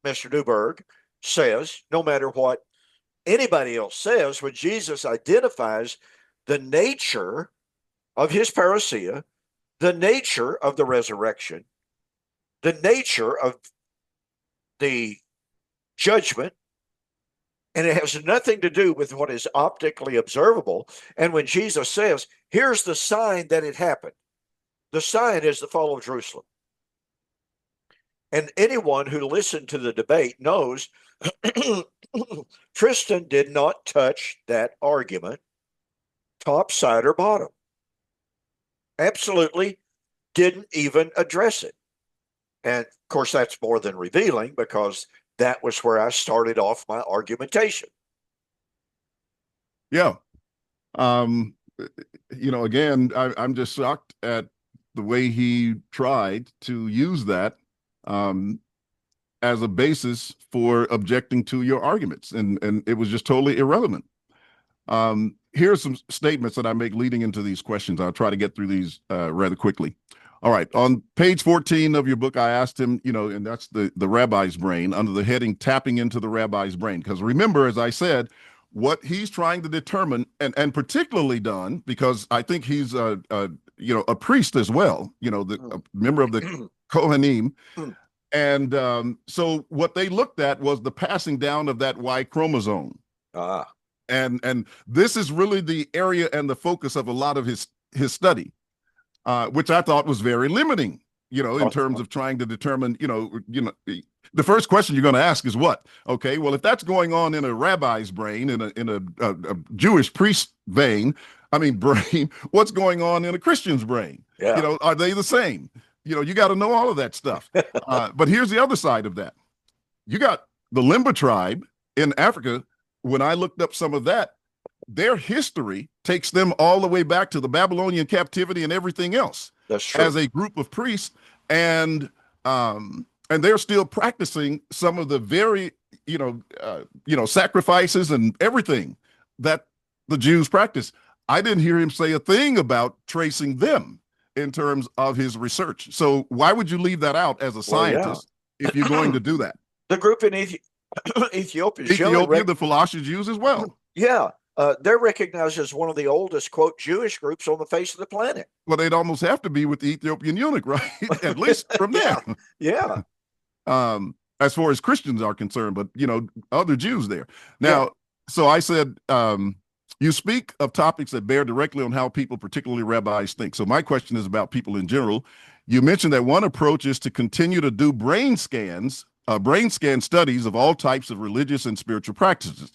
[SPEAKER 1] Mr. Newberg says, no matter what anybody else says, when Jesus identifies the nature of his parousia, the nature of the resurrection, the nature of the judgment, and it has nothing to do with what is optically observable. And when Jesus says, here's the sign that it happened, the sign is the fall of Jerusalem. And anyone who listened to the debate knows Tristan did not touch that argument top, side, or bottom. Absolutely didn't even address it. And of course, that's more than revealing because that was where I started off my argumentation.
[SPEAKER 2] Yeah. Again, I'm just shocked at the way he tried to use that as a basis for objecting to your arguments. And it was just totally irrelevant. Here's some statements that I make leading into these questions. I'll try to get through these rather quickly. All right. On page 14 of your book, I asked him, and that's the rabbi's brain under the heading tapping into the rabbi's brain. Because remember, as I said, what he's trying to determine, and particularly done, because I think he's a priest as well, a member of the Kohanim. And so what they looked at was the passing down of that Y chromosome. And this is really the area and the focus of a lot of his study. Which I thought was very limiting, in terms of trying to determine, the first question you're going to ask is what? Okay, well, if that's going on in a rabbi's brain, in a Jewish priest brain, what's going on in a Christian's brain?
[SPEAKER 1] Yeah.
[SPEAKER 2] Are they the same? You got to know all of that stuff. But here's the other side of that. You got the Limba tribe in Africa. When I looked up some of that, their history takes them all the way back to the Babylonian captivity and everything else.
[SPEAKER 1] That's true.
[SPEAKER 2] As a group of priests, and they're still practicing some of the very, sacrifices and everything that the Jews practice. I didn't hear him say a thing about tracing them in terms of his research. So why would you leave that out as a scientist if you're going to do that?
[SPEAKER 1] The group in Ethiopia,
[SPEAKER 2] the philosophy Jews as well.
[SPEAKER 1] Yeah. They're recognized as one of the oldest, quote, Jewish groups on the face of the planet.
[SPEAKER 2] Well, they'd almost have to be with the Ethiopian eunuch, right? At least from there.
[SPEAKER 1] Yeah.
[SPEAKER 2] As far as Christians are concerned, but, other Jews there. Now, so I said, you speak of topics that bear directly on how people, particularly rabbis, think. So my question is about people in general. You mentioned that one approach is to continue to do brain scan studies of all types of religious and spiritual practices.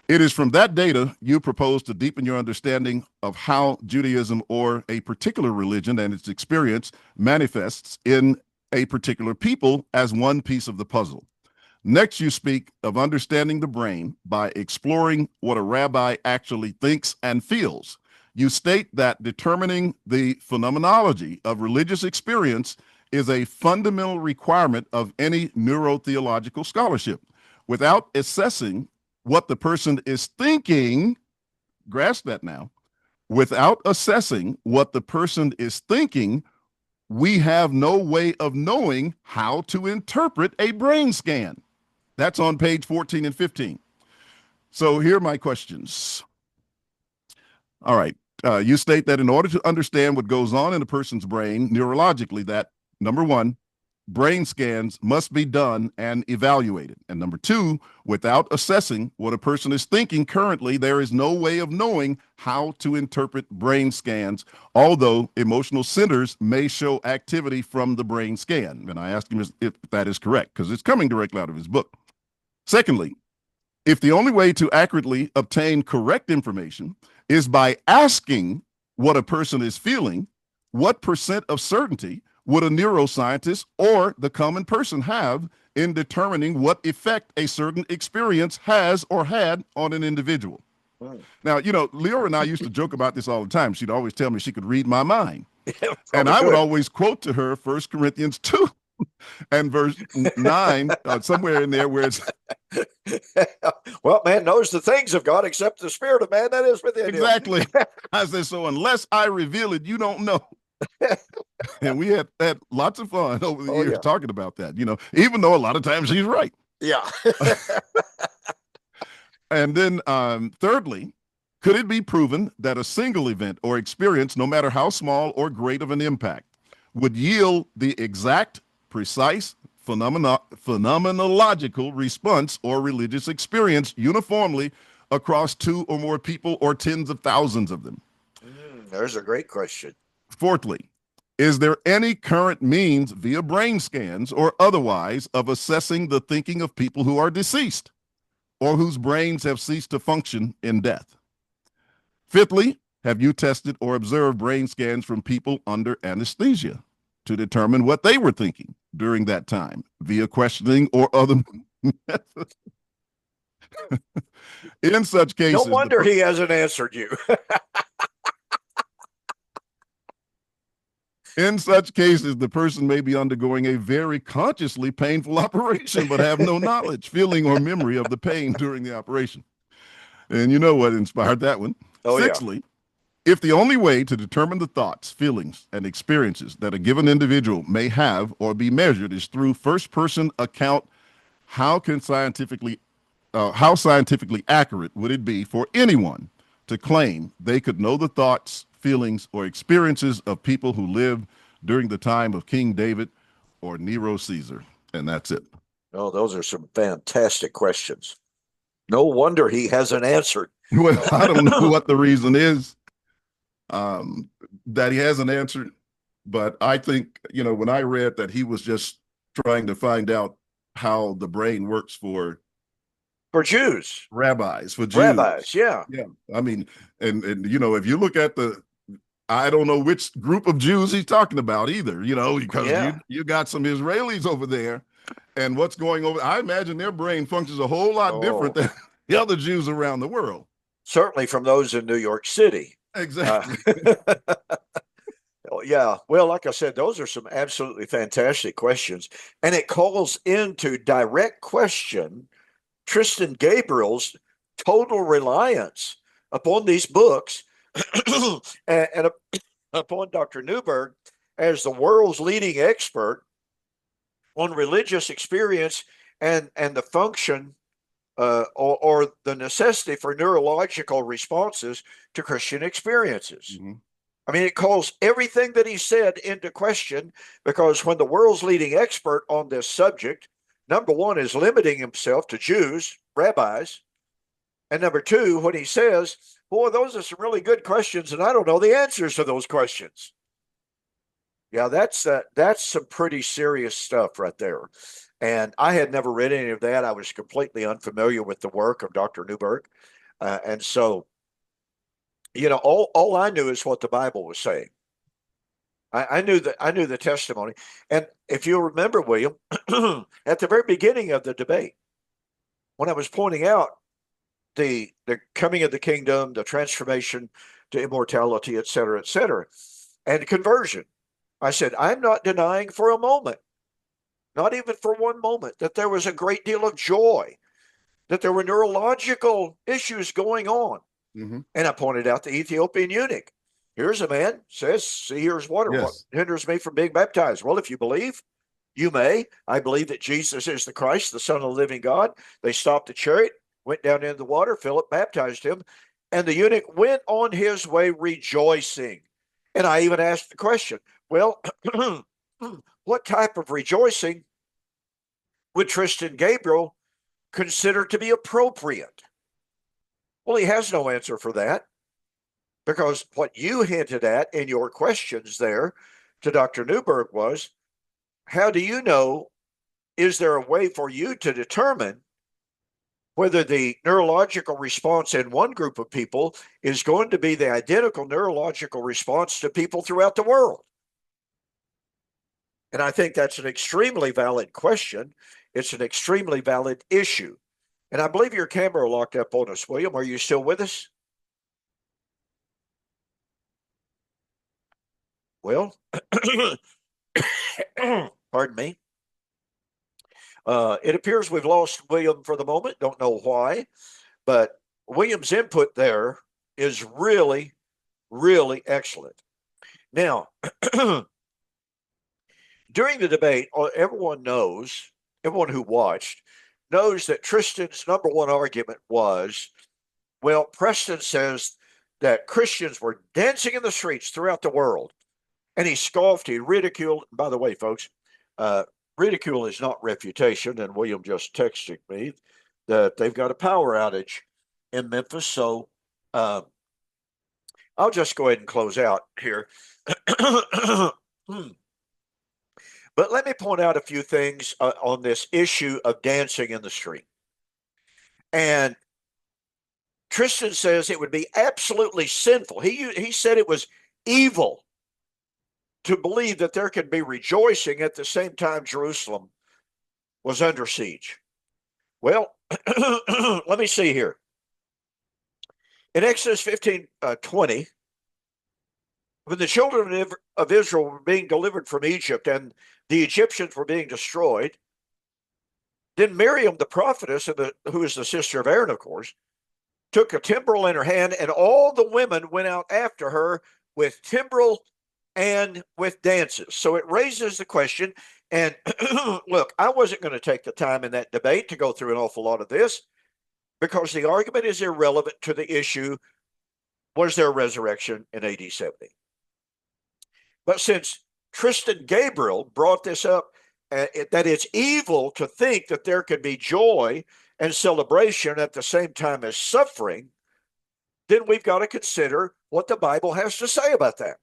[SPEAKER 2] It is from that data you propose to deepen your understanding of how Judaism or a particular religion and its experience manifests in a particular people as one piece of the puzzle. Next, you speak of understanding the brain by exploring what a rabbi actually thinks and feels. You state that determining the phenomenology of religious experience is a fundamental requirement of any neurotheological scholarship. Without assessing what the person is thinking, grasp that now, without assessing what the person is thinking, we have no way of knowing how to interpret a brain scan. That's on page 14 and 15. So here are my questions. All right. You state that in order to understand what goes on in a person's brain neurologically, that number one, brain scans must be done and evaluated. And number two, without assessing what a person is thinking currently, there is no way of knowing how to interpret brain scans, although emotional centers may show activity from the brain scan. And I asked him if that is correct, because it's coming directly out of his book. Secondly, if the only way to accurately obtain correct information is by asking what a person is feeling, what percent of certainty would a neuroscientist or the common person have in determining what effect a certain experience has or had on an individual? Now, Leora and I used to joke about this all the time. She'd always tell me she could read my mind. And I would always quote to her 1 Corinthians 2 and verse 9, somewhere in there where it's...
[SPEAKER 1] Well, man knows the things of God except the spirit of man that is within him.
[SPEAKER 2] Exactly. I said, so unless I reveal it, you don't know. And we had lots of fun over the years talking about that, even though a lot of times she's right.
[SPEAKER 1] Yeah.
[SPEAKER 2] And then thirdly, could it be proven that a single event or experience, no matter how small or great of an impact, would yield the exact, precise, phenomenological response or religious experience uniformly across two or more people or tens of thousands of them?
[SPEAKER 1] There's a great question.
[SPEAKER 2] Fourthly, is there any current means via brain scans or otherwise of assessing the thinking of people who are deceased or whose brains have ceased to function in death? Fifthly, have you tested or observed brain scans from people under anesthesia to determine what they were thinking during that time via questioning or other methods? In such cases,
[SPEAKER 1] no wonder he hasn't answered you.
[SPEAKER 2] In such cases, the person may be undergoing a very consciously painful operation, but have no knowledge, feeling, or memory of the pain during the operation. And you know what inspired that one? Sixthly, if the only way to determine the thoughts, feelings, and experiences that a given individual may have or be measured is through first-person account, how scientifically accurate would it be for anyone to claim they could know the thoughts, feelings, or experiences of people who lived during the time of King David or Nero Caesar? And that's it.
[SPEAKER 1] Oh, those are some fantastic questions. No wonder he hasn't answered.
[SPEAKER 2] Well, I don't know what the reason is that he hasn't answered, but I think, when I read that he was just trying to find out how the brain works for
[SPEAKER 1] Jews,
[SPEAKER 2] rabbis,
[SPEAKER 1] yeah.
[SPEAKER 2] I mean, and if you look at I don't know which group of Jews he's talking about either, because you got some Israelis over there, and what's going over, I imagine their brain functions a whole lot different than the other Jews around the world.
[SPEAKER 1] Certainly from those in New York City.
[SPEAKER 2] Exactly.
[SPEAKER 1] Yeah. Well, like I said, those are some absolutely fantastic questions. And it calls into direct question Tristan Gabriel's total reliance upon these books and upon Dr. Newberg as the world's leading expert on religious experience and the function or the necessity for neurological responses to Christian experiences. Mm-hmm. I mean, it calls everything that he said into question, because when the world's leading expert on this subject, number one, is limiting himself to Jews, rabbis, and number two, when he says, boy, those are some really good questions, and I don't know the answers to those questions. Yeah, that's some pretty serious stuff right there. And I had never read any of that. I was completely unfamiliar with the work of Dr. Newberg. And so, all I knew is what the Bible was saying. I knew the testimony. And if you'll remember, William, at the very beginning of the debate, when I was pointing out the coming of the kingdom, the transformation to immortality, et cetera, and conversion. I said, I'm not denying for a moment, not even for one moment, that there was a great deal of joy, that there were neurological issues going on.
[SPEAKER 2] Mm-hmm.
[SPEAKER 1] And I pointed out the Ethiopian eunuch. Here's a man says, see, here's water. What
[SPEAKER 2] Yes.
[SPEAKER 1] hinders me from being baptized? Well, if you believe, you may. I believe that Jesus is the Christ, the Son of the living God. They stopped the chariot, went down into the water. Philip baptized him. And the eunuch went on his way rejoicing. And I even asked the question, well, what type of rejoicing would Tristan Gabriel consider to be appropriate? Well, he has no answer for that, because what you hinted at in your questions there to Dr. Newberg was, how do you know? Is there a way for you to determine whether the neurological response in one group of people is going to be the identical neurological response to people throughout the world? And I think that's an extremely valid question. It's an extremely valid issue. And I believe your camera locked up on us, William. Are you still with us? Well, pardon me. It appears we've lost William for the moment. Don't know why, but William's input there is really, really excellent. Now, during the debate, everyone who watched knows that Tristan's number one argument was, well, Preston says that Christians were dancing in the streets throughout the world. And he scoffed, he ridiculed. By the way, folks, ridicule is not refutation. And William just texted me that they've got a power outage in Memphis. So I'll just go ahead and close out here. But let me point out a few things on this issue of dancing in the street. And Tristan says it would be absolutely sinful. He said it was evil to believe that there could be rejoicing at the same time Jerusalem was under siege. Well, let me see here. In Exodus 15:20, when the children of Israel were being delivered from Egypt and the Egyptians were being destroyed, then Miriam, the prophetess, who is the sister of Aaron, of course, took a timbrel in her hand, and all the women went out after her with timbrel and with dances. So it raises the question. And look, I wasn't going to take the time in that debate to go through an awful lot of this, because the argument is irrelevant to the issue. Was there a resurrection in AD 70? But since Tristan Gabriel brought this up, that it's evil to think that there could be joy and celebration at the same time as suffering, then we've got to consider what the Bible has to say about that.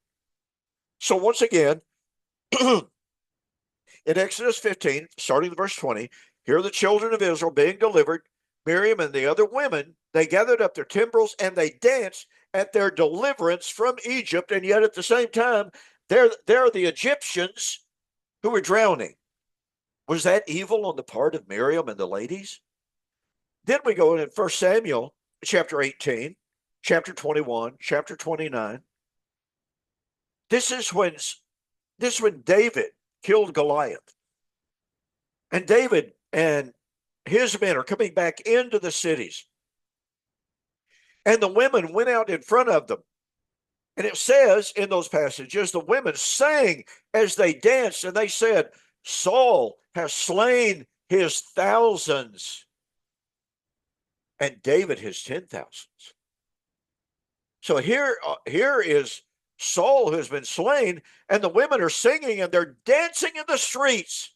[SPEAKER 1] So once again, in Exodus 15, starting with verse 20, here are the children of Israel being delivered. Miriam and the other women, they gathered up their timbrels and they danced at their deliverance from Egypt. And yet at the same time, there are the Egyptians who were drowning. Was that evil on the part of Miriam and the ladies? Then we go in 1 Samuel chapter 18, chapter 21, chapter 29. This is when David killed Goliath. And David and his men are coming back into the cities. And the women went out in front of them. And it says in those passages, the women sang as they danced, and they said, Saul has slain his thousands, and David his 10,000s. So here is Saul who has been slain, and the women are singing and they're dancing in the streets.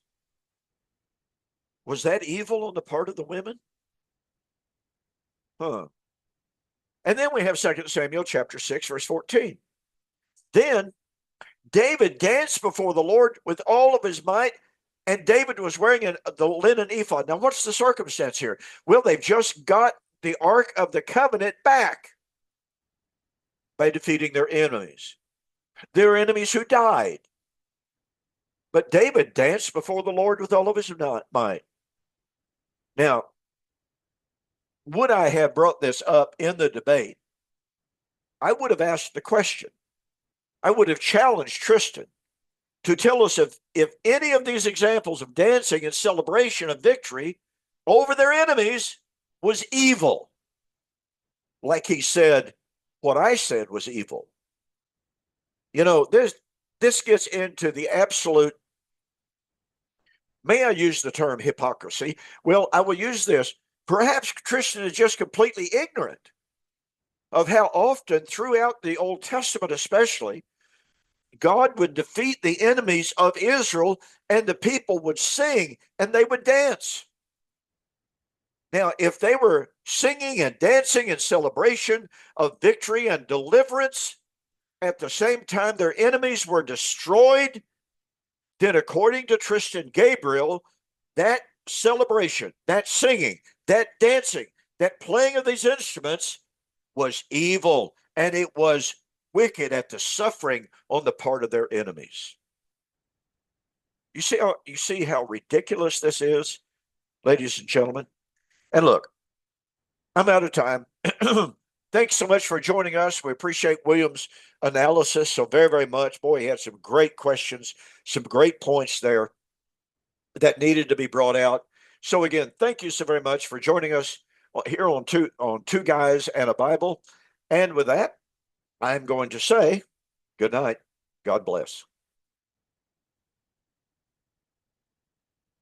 [SPEAKER 1] Was that evil on the part of the women? And then we have 2 Samuel chapter 6, verse 14. Then David danced before the Lord with all of his might, and David was wearing the linen ephod. Now, what's the circumstance here? Well, they've just got the Ark of the Covenant back by defeating their enemies who died. But David danced before the Lord with all of his might. Now, would I have brought this up in the debate, I would have asked the question. I would have challenged Tristan to tell us if any of these examples of dancing in celebration of victory over their enemies was evil. Like he said, what I said was evil. You know, this gets into the absolute, may I use the term hypocrisy? Well, I will use this. Perhaps Tristan is just completely ignorant of how often throughout the Old Testament, especially, God would defeat the enemies of Israel and the people would sing and they would dance. Now, if they were singing and dancing in celebration of victory and deliverance, at the same time their enemies were destroyed, then according to Tristan Gabriel, that celebration, that singing, that dancing, that playing of these instruments was evil and it was wicked at the suffering on the part of their enemies. You see how ridiculous this is, ladies and gentlemen? And look, I'm out of time. Thanks so much for joining us. We appreciate William's analysis so very, very much. Boy, he had some great questions, some great points there that needed to be brought out. So again, thank you so very much for joining us here on Two Guys and a Bible. And with that, I'm going to say good night. God bless.